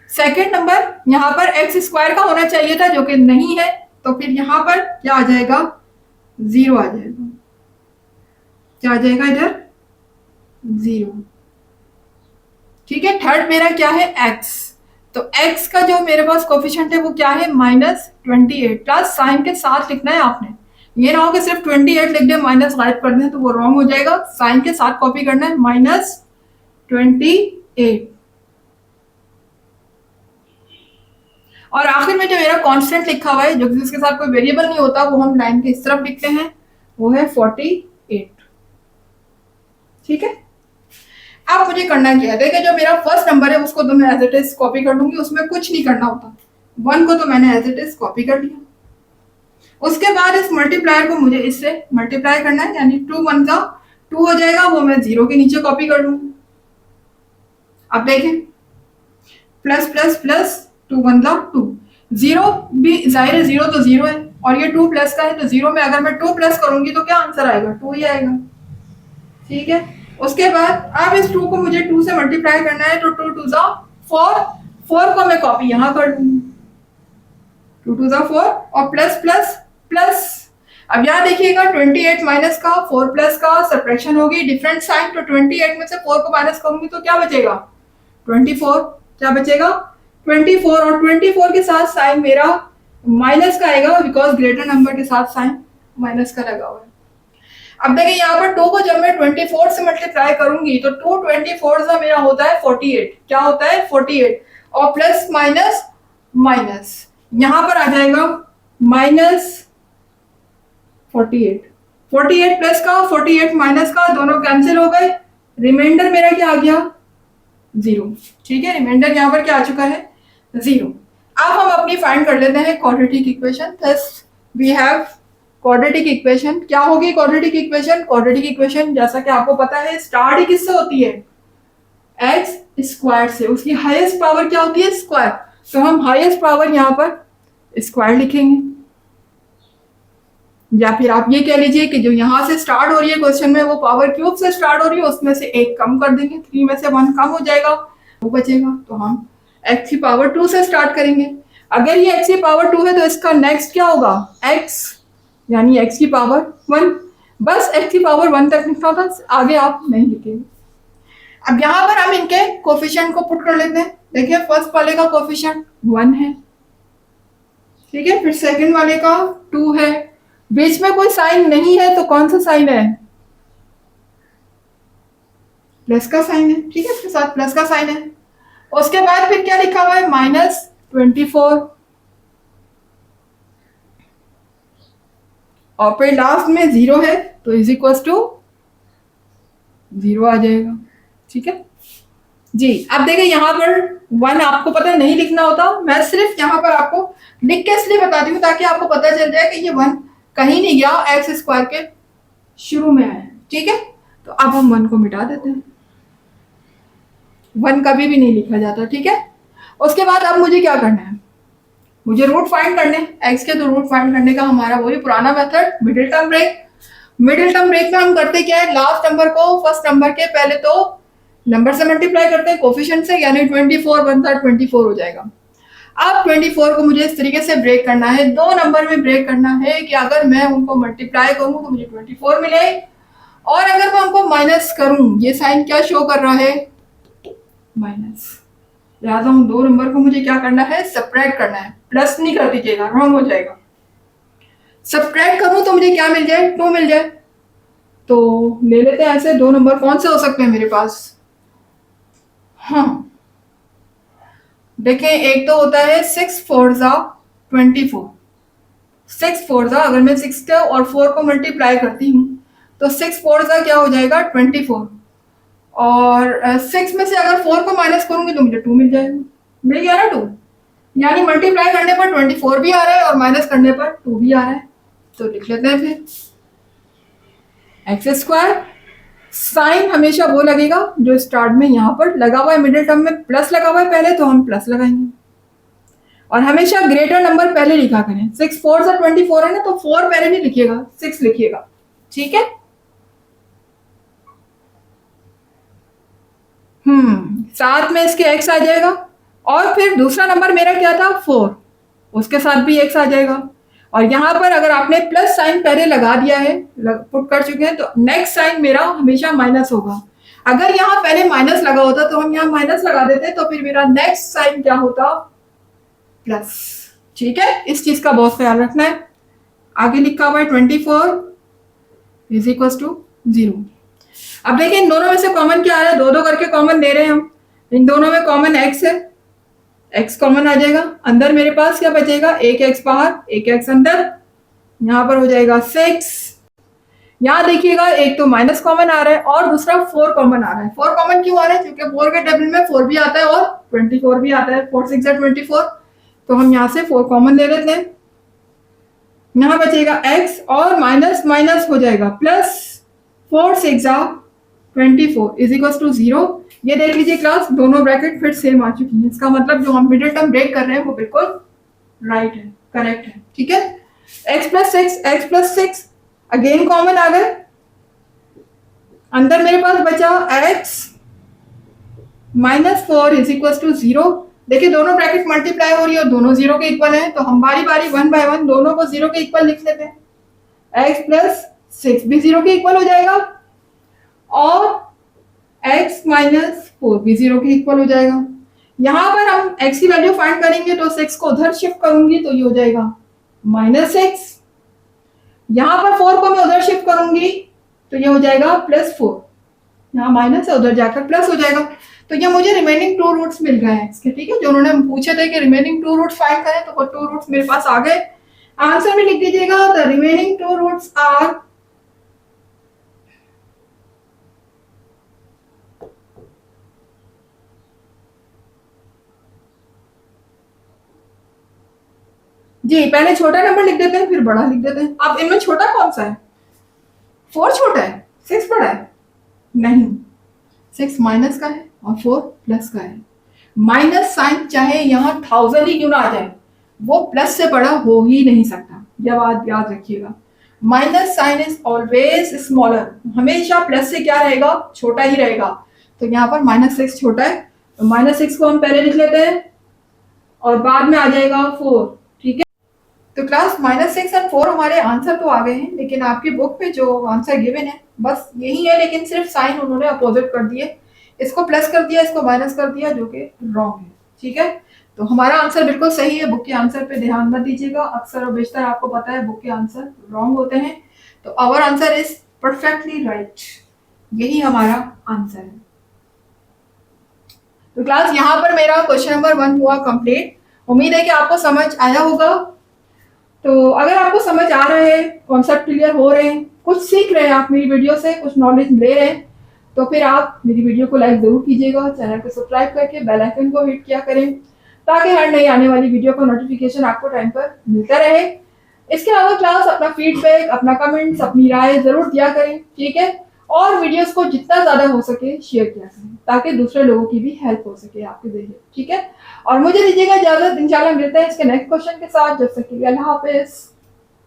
[SPEAKER 1] सेकेंड नंबर यहाँ पर x² का होना चाहिए था जो कि नहीं है, तो फिर यहाँ पर क्या आ जाएगा, 0 आ जाएगा, क्या आ जाएगा इधर, 0, ठीक है। थर्ड मेरा क्या है, x, तो x का जो मेरे पास कोफिशिएंट है वो क्या है, -28, प्लस साइन के साथ लिखना है आपने, ये ना हो कि सिर्फ 28 लिख दे माइनस गायब कर दें तो वो रॉन्ग हो जाएगा, साइन के साथ कॉपी करना है, -28। और आखिर में जो मेरा कांस्टेंट लिखा हुआ है, जो जिसके साथ कोई वेरिएबल नहीं होता, वो हम लाइन के इस तरफ लिखते हैं, वो है 48, ठीक है। अब मुझे करना क्या है, देखिए जो मेरा फर्स्ट नंबर है उसको तो मैं एज इट इज कॉपी कर लूंगी, उसमें कुछ नहीं करना होता। 1 को तो मैंने एज इट इज कॉपी कर लिया, उसके बाद इस मल्टीप्लायर को मुझे इससे मल्टीप्लाई करना है, यानी 2 1 का 2 हो जाएगा, वो मैं 0 के नीचे कॉपी कर लूंगी। अब देखें प्लस प्लस प्लस 2 1 का 2, 0 भी जाहिर है, 0 तो 0 है, और ये 2 प्लस का है, तो 0 में अगर मैं 2 प्लस करूंगी तो क्या आंसर आएगा, 2 ही आएगा, ठीक है। उसके बाद अब इस 2 को मुझे 2 से मल्टीप्लाई करना है, तो 2 2 4, 4 को मैं कॉपी यहाँ कर दूंगी, 2 2 4, और प्लस प्लस प्लस। अब यहाँ देखिएगा 28 माइनस का 4 प्लस का सब्ट्रैक्शन होगी, डिफरेंट साइन, तो 28 में से 4 को माइनस करूंगी तो क्या बचेगा, 24, क्या बचेगा 24, और 24 के साथ साइन मेरा माइनस का आएगा, बिकॉज ग्रेटर नंबर के साथ साइन माइनस का लगा हुआ है। अब देखिए यहाँ पर 2 को जब मैं 24 से मल्टीप्लाई करूंगी तो 2 24 का मेरा होता है 48, क्या होता है 48, और प्लस माइनस माइनस यहाँ पर आ जाएगा -48, 48 प्लस का 48 माइनस का, दोनों कैंसिल हो गए, रिमाइंडर मेरा क्या आ गया 0। ठीक है, रिमाइंडर यहाँ पर क्या आ चुका है, 0। अब हम अपनी फाइंड कर लेते हैं quadratic equation. Thus we have quadratic equation. क्या होगी क्वाड्रेटिक इक्वेशन? क्वाड्रेटिक इक्वेशन जैसा कि आपको पता है स्टार्ट ही किससे होती है, एक्स स्क्वायर से। उसकी हाईएस्ट पावर क्या होती है, स्क्वायर। तो हम हाईएस्ट पावर यहाँ पर स्क्वायर लिखेंगे, या फिर आप ये कह लीजिए कि जो यहाँ से स्टार्ट हो रही है क्वेश्चन में वो पावर क्यूब से स्टार्ट हो रही है, उसमें से एक कम कर देंगे, 3 में से 1 कम हो जाएगा, वो बचेगा। तो हम एक्स की पावर 2 से स्टार्ट करेंगे। अगर ये एक्स की पावर 2 है तो इसका नेक्स्ट क्या होगा, एक्स, यानी एक्स की पावर 1। बस एक्स की पावर 1 तक लिखना था, आगे आप नहीं लिखेंगे। अब यहाँ पर हम इनके कोफिशिएंट को पुट कर लेते हैं। देखिए फर्स्ट वाले का कोफिशिएंट 1 है, ठीक है, फिर सेकंड वाले का 2 है, बीच में कोई साइन नहीं है तो कौन सा साइन है, प्लस का साइन है। ठीक है, इसके साथ प्लस का साइन है। उसके बाद फिर क्या लिखा हुआ है, -24, और फिर लास्ट में 0 है तो इज इक्वल टू 0 आ जाएगा। ठीक है जी। अब देखिए यहाँ पर 1 आपको पता है नहीं लिखना होता, मैं सिर्फ यहाँ पर आपको लिख के इसलिए बताती हूँ ताकि आपको पता चल जाए कि ये 1 कहीं नहीं गया, एक्स स्क्वायर के शुरू में आया। ठीक है, तो अब हम 1 को मिटा देते हैं, 1 कभी भी नहीं लिखा जाता। ठीक है, उसके बाद अब मुझे क्या करना है, मुझे रूट फाइंड करने एक्स के। तो रूट फाइंड करने का हमारा वही पुराना method, middle term break. Middle term break में हम करते क्या है, लास्ट नंबर को फर्स्ट नंबर के पहले तो नंबर से मल्टीप्लाई करते हैं कोफिशिएंट से, यानी 24 बनता है 24 हो जाएगा। अब 24 को मुझे इस तरीके से ब्रेक करना है, 2 नंबर में ब्रेक करना है कि अगर मैं उनको मल्टीप्लाई करूं तो मुझे 24 मिले, और अगर मैं उनको माइनस करूं, ये साइन क्या शो कर रहा है, माइनस। लिहाजा उन 2 नंबर को मुझे क्या करना है, सब्ट्रैक्ट करना है। प्लस नहीं कर दीजिएगा, रॉन्ग हो जाएगा। सब्ट्रैक्ट करूं तो मुझे क्या मिल जाए, 2 मिल जाए। तो ले लेते हैं ऐसे 2 नंबर कौन से हो सकते हैं मेरे पास। हाँ देखें, एक तो होता है 6 4 24। 6 4 अगर मैं 6 का और 4 को मल्टीप्लाई करती हूँ तो 6 4 क्या हो जाएगा, 24। और 6 में से अगर 4 को माइनस करूंगी तो मुझे 2 मिल जाएगा। मिल गया ना 2, यानी मल्टीप्लाई करने पर 24 भी आ रहा है और माइनस करने पर 2 भी आ रहा है। तो लिख लेते हैं फिर एक्स स्क्वायर। साइन हमेशा वो लगेगा जो स्टार्ट में यहाँ पर लगा हुआ है, मिडिल टर्म में प्लस लगा हुआ है पहले, तो हम प्लस लगाएंगे। और हमेशा ग्रेटर नंबर पहले लिखा करें। 6 4 24 है ना, तो 4 पहले नहीं लिखिएगा, 6 लिखिएगा। ठीक है, साथ में इसके x आ जाएगा, और फिर दूसरा नंबर मेरा क्या था, 4, उसके साथ भी x आ जाएगा। और यहाँ पर अगर आपने प्लस साइन पहले लगा दिया है, पुट कर चुके हैं, तो नेक्स्ट साइन मेरा हमेशा माइनस होगा। अगर यहाँ पहले माइनस लगा होता तो हम यहाँ माइनस लगा देते, तो फिर मेरा नेक्स्ट साइन क्या होता, प्लस। ठीक है, इस चीज का बहुत ख्याल रखना है। आगे लिखा हुआ है 24 इज इक्वल टू 0। अब देखिए इन दोनों में से कॉमन क्या आ रहा है, 2 2 करके कॉमन ले रहे हैं हम। इन दोनों में कॉमन x है, x कॉमन आ जाएगा। अंदर मेरे पास क्या बचेगा, एक x बाहर एक x अंदर, यहाँ पर हो जाएगा 6। यहाँ देखिएगा एक तो माइनस कॉमन आ रहा है और दूसरा 4 कॉमन आ रहा है। 4 कॉमन क्यों आ रहा है, क्योंकि 4 के टेबल में 4 भी आता है और 24 भी आता है। 4 6 24, तो हम यहाँ से 4 कॉमन ले लेते हैं। यहाँ बचेगा x और माइनस माइनस हो जाएगा प्लस, 4 6 24 इज इक्वल टू 0। ये देख लीजिए क्लास, दोनों ब्रैकेट फिर सेम आ चुकी है। इसका मतलब जो हम मिडिल टर्म ब्रेक कर रहे हैं वो बिल्कुल राइट है, करेक्ट है। ठीक है, x प्लस 6 अगेन कॉमन आ गए। अंदर मेरे पास बचा x -4 इज इक्वल टू 0। देखिए दोनों ब्रैकेट मल्टीप्लाई हो रही है और दोनों 0 के इक्वल है, तो हम बारी बारी 1 बाय 1 दोनों को 0 के इक्वल लिख लेते हैं। x प्लस 6 भी 0 के इक्वल हो जाएगा और x माइनस 4 भी 0 के इक्वल हो जाएगा। यहाँ पर हम x की वैल्यू फाइंड करेंगे तो 6 को उधर शिफ्ट करूंगी तो ये हो जाएगा -6। यहाँ पर 4 को मैं उधर शिफ्ट करूंगी तो ये हो जाएगा +4। यहाँ माइनस है, उधर जाकर प्लस हो जाएगा। तो ये मुझे रिमेनिंग 2 रूट्स मिल गए हैं इसके। ठीक है, जो उन्होंने पूछे थे कि रिमेनिंग 2 रूट्स फाइंड करें, तो वो 2 रूट्स मेरे पास आ गए। आंसर में लिख दीजिएगा द रिमेनिंग 2 रूट्स आर जी, पहले छोटा नंबर लिख देते हैं फिर बड़ा लिख देते हैं। अब इनमें छोटा कौन सा है? 4 छोटा है, 6 बड़ा है? नहीं, 6 माइनस का है और 4 प्लस का है। माइनस साइन चाहे यहाँ 1000 ही क्यों ना आ जाए, वो प्लस से बड़ा हो ही नहीं सकता। यह बात याद रखिएगा। Minus sign is always smaller, हमेशा प्लस से क्या रहेगा, छोटा ही रहेगा। तो यहाँ पर -6 छोटा है, तो -6 को हम पहले लिख लेते हैं और बाद में आ जाएगा 4। ठीक है, तो क्लास -6 और 4 हमारे आंसर तो आ गए हैं, लेकिन आपकी बुक पे जो आंसर गिवन है बस यही है, लेकिन सिर्फ साइन उन्होंने अपोजिट कर दिए, इसको प्लस कर दिया, इसको माइनस कर दिया, जो कि रॉन्ग है। ठीक है, तो हमारा आंसर बिल्कुल सही है। बुक के आंसर पे ध्यान मत दीजिएगा, अक्सर और बेशतर आपको पता है बुक के आंसर रॉन्ग होते हैं। तो our answer is perfectly right, यही हमारा आंसर है। तो क्लास यहाँ पर मेरा क्वेश्चन नंबर 1 हुआ कंप्लीट। उम्मीद है कि आपको समझ आया होगा। तो अगर आपको समझ आ रहा है, कॉन्सेप्ट क्लियर हो रहे हैं, कुछ सीख रहे हैं आप मेरी वीडियो से, कुछ नॉलेज ले रहे हैं, तो फिर आप मेरी वीडियो को लाइक जरूर कीजिएगा, चैनल को सब्सक्राइब करके बेल आइकन को हिट किया करें, ताकि हर नई आने वाली वीडियो का नोटिफिकेशन आपको टाइम पर मिलता रहे। इसके अलावा क्लास अपना फीडबैक, अपना कमेंट्स, अपनी राय जरूर दिया करें। ठीक है, और वीडियोस को जितना ज्यादा हो सके शेयर किया करें, ताकि दूसरे लोगों की भी हेल्प हो सके आपके जरिए। ठीक है, और मुझे दीजिएगा इजाजत, इंशाल्लाह मिलते हैं इसके नेक्स्ट क्वेश्चन के साथ। जब तक के लिए अल्लाह हाफिज।